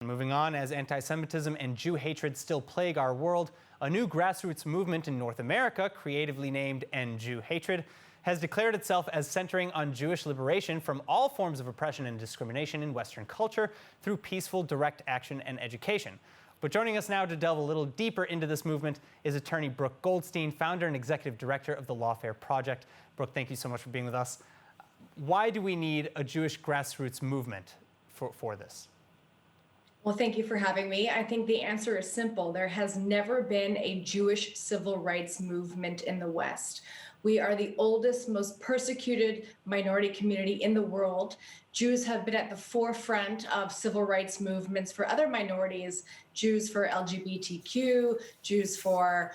Moving on, as anti-Semitism and Jew hatred still plague our world, a new grassroots movement in North America, creatively named End Jew Hatred, has declared itself as centering on Jewish liberation from all forms of oppression and discrimination in Western culture through peaceful, direct action and education. But joining us now to delve a little deeper into this movement is attorney Brooke Goldstein, founder and executive director of the Lawfare project. Brooke, thank you so much for being with us. Why do we need a Jewish grassroots movement for this? Well, thank you for having me. I think the answer is simple. There has never been a Jewish civil rights movement in the West. We are the oldest, most persecuted minority community in the world. Jews have been at the forefront of civil rights movements for other minorities, Jews for LGBTQ, Jews for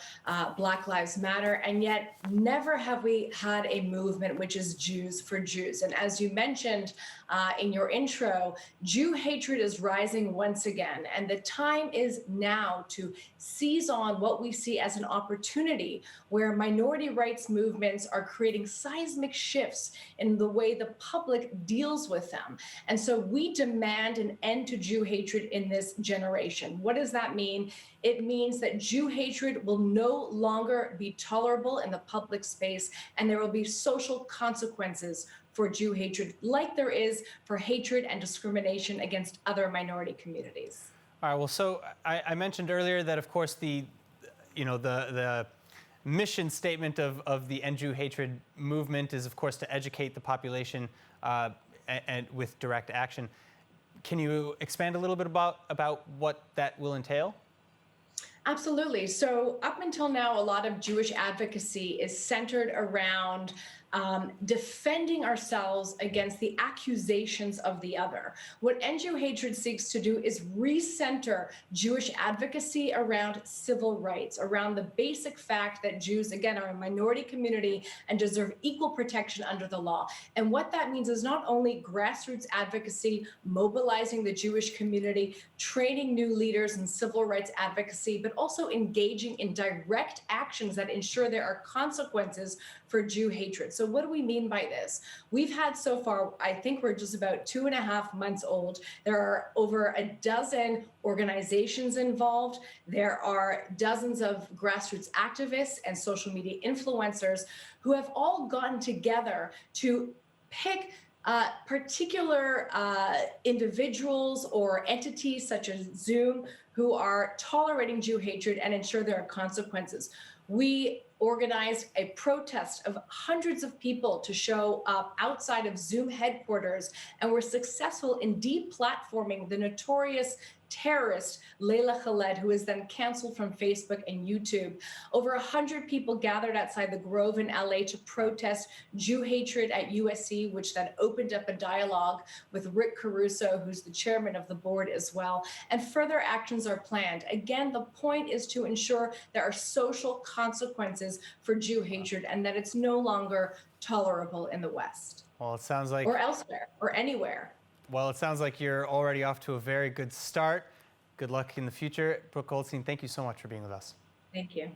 Black Lives Matter, and yet never have we had a movement which is Jews for Jews. And as you mentioned in your intro, Jew hatred is rising once again, and the time is now to seize on what we see as an opportunity where minority rights movements are creating seismic shifts in the way the public deals with them. And so we demand an end to Jew hatred in this generation. What does that mean? It means that Jew hatred will no longer be tolerable in the public space, and there will be social consequences for Jew hatred, like there is for hatred and discrimination against other minority communities. All right. Well, so I mentioned earlier that, of course, the mission statement of the End Jew Hatred movement is, of course, to educate the population and with direct action. Can you expand a little bit about what that will entail? Absolutely. So up until now, a lot of Jewish advocacy is centered around defending ourselves against the accusations of the other. What End Jew Hatred seeks to do is recenter Jewish advocacy around civil rights, around the basic fact that Jews, again, are a minority community and deserve equal protection under the law. And what that means is not only grassroots advocacy, mobilizing the Jewish community, training new leaders in civil rights advocacy, but also engaging in direct actions that ensure there are consequences for Jew hatred. So what do we mean by this? We've had so far, I think we're just about 2.5 months old. There are over a dozen organizations involved. There are dozens of grassroots activists and social media influencers who have all gotten together to pick particular individuals or entities such as Zoom who are tolerating Jew hatred and ensure there are consequences. We organized a protest of hundreds of people to show up outside of Zoom headquarters, and were successful in deplatforming the notorious terrorist Layla Khaled, who is then canceled from Facebook and YouTube. Over 100 people gathered outside the Grove in LA to protest Jew hatred at USC, which then opened up a dialogue with Rick Caruso, who's the chairman of the board as well. And further actions are planned. Again, the point is to ensure there are social consequences for Jew hatred and that it's no longer tolerable in the West. Well, it sounds like... or elsewhere, or anywhere. Well, it sounds like you're already off to a very good start. Good luck in the future. Brooke Goldstein, thank you so much for being with us. Thank you.